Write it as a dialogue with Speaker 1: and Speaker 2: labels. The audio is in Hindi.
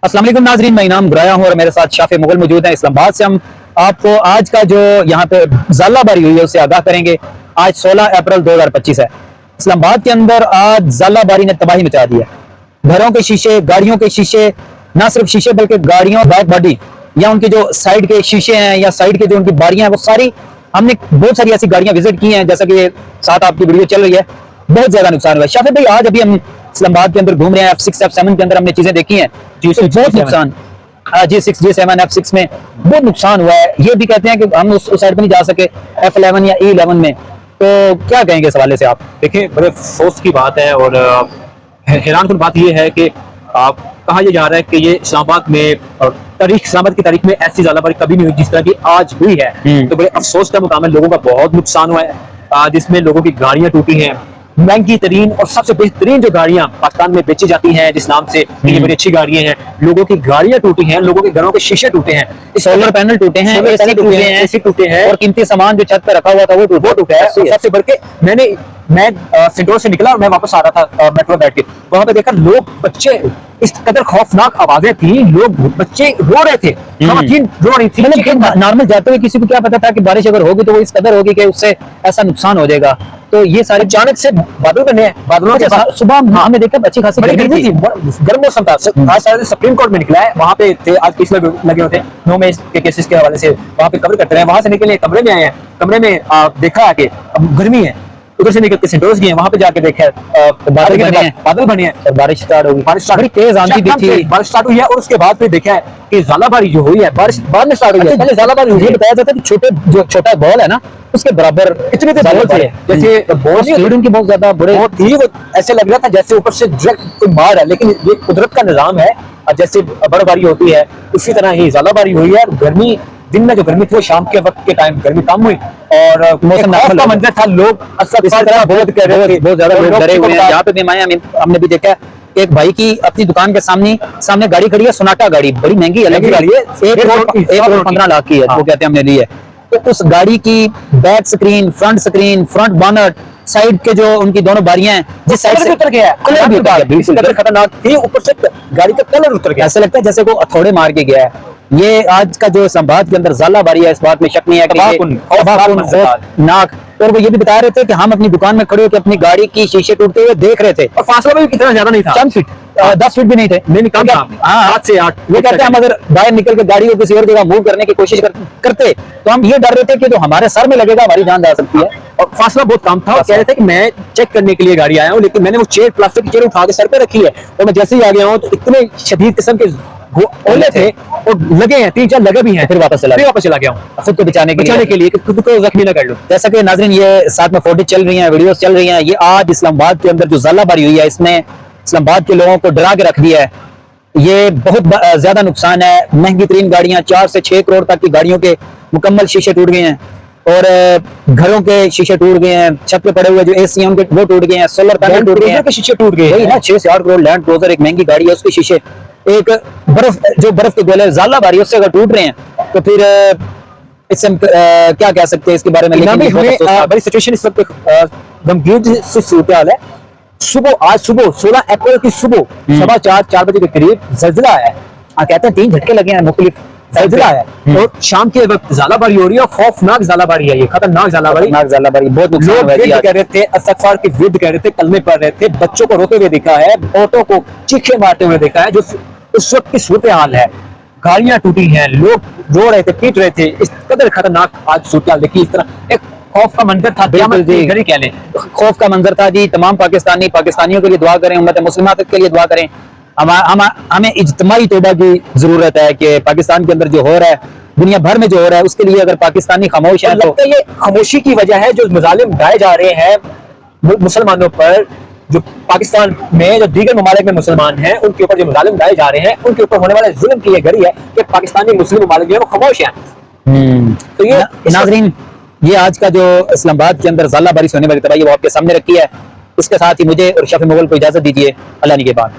Speaker 1: अस्सलाम वालेकुम नाजरीन, मैं इनाम गुराया हूँ और मेरे साथ शाफे मुगल मौजूद हैं इस्लामाबाद से। हम आपको आज का जो यहाँ पे ज़ालाबारी हुई है उससे आगाह करेंगे। आज 16 अप्रैल 2025 है। इस्लामाबाद के अंदर आज ज़ालाबारी ने तबाही मचा दी है। घरों के शीशे, गाड़ियों के शीशे, ना सिर्फ शीशे बल्कि गाड़ियों बैक बॉडी या उनके जो साइड के शीशे हैं या साइड के जो उनकी बारियां हैं वो सारी, हमने बहुत सारी ऐसी गाड़ियां विजिट की हैं जैसा कि साथ आपकी वीडियो चल रही है। बहुत ज्यादा नुकसान हुआ है। शाफे भाई, आज अभी हम इस्लामाबाद के अंदर घूम रहे हैं, F6 F7 के अंदर हमने चीजें देखी हैं, तो बहुत नुकसान G6 G7 F6 में बहुत नुकसान हुआ है। ये भी कहते हैं कि हम उस साइड पे नहीं जा सके F11 या E11 में। तो क्या कहेंगे इस हवाले से आप?
Speaker 2: देखिए, बड़े अफसोस की बात है और हैरानकुन बात यह है कि कहा यह जा रहा है कि ये इस्लामाबाद में इस्लामाबाद की तारीख में ऐसी ज़ालाबारी कभी नहीं हुई जिस तरह की आज हुई है। तो बड़े अफसोस का मुकाम है, लोगों का बहुत नुकसान हुआ है, जिसमें लोगों की गाड़ियां टूटी हैं। महंगी तरीन और सबसे बेहतरीन जो गाड़ियां पाकिस्तान में बेची जाती हैं जिस नाम से ये बड़ी अच्छी गाड़ियां हैं, लोगों की गाड़ियां टूटी हैं, लोगों के घरों के शीशे टूटे हैं,
Speaker 1: सोलर पैनल टूटे हैं,
Speaker 2: एसी टूटे हैं
Speaker 1: और कीमती सामान जो छत पे रखा हुआ था वो टूटा है।
Speaker 2: सबसे बढ़ के मैं सिंडोर से निकला और मैं वापस आ रहा था मेट्रो बैठ के, वहां पे देखा लोग, बच्चे, इस कदर खौफनाक आवाजें थी, लोग, बच्चे रो रहे थे, खवातीन रो रही थी।
Speaker 1: नॉर्मल जाते हुए किसी को क्या पता था कि बारिश अगर होगी तो वो इस कदर होगी कि उससे ऐसा नुकसान हो जाएगा। तो ये सारे
Speaker 2: अचानक से बादल बने हैं, बादलों के साथ
Speaker 1: सुबह हमने देखा अच्छी खासी
Speaker 2: गर्मी थी, गर्म मौसम था। आज सारे सुप्रीम कोर्ट में निकला है, वहां पे थे, आज केस लगे होते हैं 9 मई के केसेस के हवाले से, वहां पे कवर करते रहे। वहां से निकले कमरे में आए हैं, कमरे में देखा है कि अब गर्मी है, उधर से निकल के सिंडोर्स गए, वहां पे जाके देखे बादल बने हैं,
Speaker 1: बारिश स्टार्ट होगी,
Speaker 2: बड़ी तेज आंधी भी थी, बारिश स्टार्ट हुई है। और उसके बाद फिर देखा है कि ज़ालाबारी जो हुई है, बारिश बाद में स्टार्ट हुई है, पहले ज़ालाबारी हुई है।
Speaker 1: बताया जाता है कि छोटा बॉल है ना, उसके बराबर
Speaker 2: इतने बॉल थे, जैसे बॉल
Speaker 1: उनकी बहुत ज्यादा बड़े
Speaker 2: थी, वो ऐसे लग रहा था जैसे ऊपर से डायरेक्ट कोई मार है, लेकिन ये कुदरत का निजाम है। जैसे बर्फबारी होती है उसी तरह ही ज़ालाबारी हुई है। गर्मी, दिन में जो गर्मी थी वो शाम के वक्त के टाइम गर्मी कम हुई और मौसम का मंजर था। लोग
Speaker 1: बहुत ज्यादा लोग डरे हुए हैं। यहाँ पे भी हमने भी देखा एक भाई की अपनी दुकान के सामने गाड़ी खड़ी है, सोनाटा गाड़ी, बड़ी महंगी अलग गाड़ी है, 1 करोड़ 15 लाख की है, वो कहते हैं हमने ली है। तो उस गाड़ी की back screen, front bonnet, side के जो उनकी दोनों बारियां हैं, जिस साइड से
Speaker 2: उतर गया, कलर भी उतर गया, बिल्कुल खतरनाक थी। ऊपर से गाड़ी का कलर उतर गया,
Speaker 1: ऐसा लगता है जैसे वो हथौड़े मार के गया है। ये आज का जो इस्लामाबाद के अंदर ज़ालाबारी है, इस बात में शक नहीं है कि नाक। और वो ये भी बता रहे थे कि हम अपनी दुकान में खड़े होकर अपनी गाड़ी की शीशे टूटते हुए देख रहे थे,
Speaker 2: और फासला भी कितना ज्यादा नहीं था,
Speaker 1: चंद फीट, 10 फीट भी नहीं थे,
Speaker 2: नहीं कम था, 7 से 8।
Speaker 1: वो कहते हैं हम अगर बाहर निकल के गाड़ी को किसी और जगह मूव करने की कोशिश करते तो हम ये डर रहे थे कि जो हमारे सर में लगेगा हमारी जान जा सकती है।
Speaker 2: और फासला बहुत कम था। कह रहे थे कि मैं चेक करने के लिए गाड़ी आया हूँ, लेकिन मैंने वो चेयर, प्लास्टिक की चेयर उठा के सर पे रखी है और मैं जैसे ही आ गया हूँ तो इतने शदीद किस्म के ओले थे और लगे हैं, 3-4 लगे भी हैं, फिर वापस चला गया हूँ खुद को बचाने के लिए खुद को जख्मी ना कर लूं।
Speaker 1: जैसा कि नाज़रीन ये साथ में फोटो चल रही हैं, वीडियोस चल रही हैं, ये आज इस्लामाबाद के अंदर जो ज़ालाबारी हुई है इसने इस्लामाबाद के लोगों को डरा के रख दिया है। ये बहुत ज्यादा नुकसान है। महंगी तरीन गाड़ियां, 4 से 6 करोड़ तक की गाड़ियों के मुकम्मल शीशे टूट गए हैं और घरों के शीशे टूट गए हैं, छत पे पड़े हुए जो एसी हैं उनके वो टूट गए हैं, सोलर पैनल टूट गए हैं,
Speaker 2: शीशे टूट गए
Speaker 1: ना। 6 से 8 करोड़ लैंड क्रूजर, एक महंगी गाड़ी है, उसके शीशे, एक बर्फ के गोले ज़ालाबारी उससे अगर टूट रहे हैं तो फिर इससे क्या कह सकते हैं इसके बारे में।
Speaker 2: बड़ी सिचुएशन इस वक्त गंभीर सी सूरत हाल है। आज सुबह 16 अप्रैल की सुबह 4:15 बजे के करीब ज़ल्ज़ला है।
Speaker 1: कहते हैं 3 झटके लगे हैं, मुख्तलिफ
Speaker 2: ज़ल्ज़ला है और शाम के वक्त ज़ालाबारी हो रही है। खौफनाक ज़ालाबारी है, ये खतरनाक ज़ालाबारी।
Speaker 1: बहुत नुकसान
Speaker 2: लोग विद कह रहे थे, इस्तग़फ़ार की विद कह रहे थे, कलमे पढ़ रहे थे, बच्चों को रोते हुए देखा है, औरतों को चीखे मारते हुए देखा है। जो उस वक्त की सूरत हाल है, गाड़ियां टूटी हैं, लोग रो रहे थे, पीट रहे थे। इस कदर खतरनाक आज सूरत हाल देखी। इस तरह एक खौफ का मंजर था, कह लें
Speaker 1: खौफ का मंजर था जी। तमाम पाकिस्तानियों के लिए दुआ करें, उम्मत मुस्लिमा के लिए दुआ करें। हमें इज्तिमाई तौबा की जरूरत है कि पाकिस्तान के अंदर जो हो रहा है, दुनिया भर में जो हो रहा है, उसके लिए अगर पाकिस्तानी खामोश है
Speaker 2: तो ये खामोशी की वजह है। जो मजालिम ढाए जा रहे हैं मुसलमानों पर, जो पाकिस्तान में, जो दीगर ममालिक में मुसलमान हैं, उनके ऊपर जो मजालिम ढाए जा रहे हैं, उनके ऊपर होने वाले जुल्म की ये घड़ी है कि पाकिस्तानी मुस्लिम ममालिक जो है वो खामोश हैं।
Speaker 1: तो ये नाज़रीन, ये आज का जो इस्लामाबाद के अंदर ज़ालाबारी से होने वाली तबाही वो आपके सामने रखी है। इसके साथ ही मुझे और शाफी मुगल को इजाजत दीजिए। अल्लाह के बाद।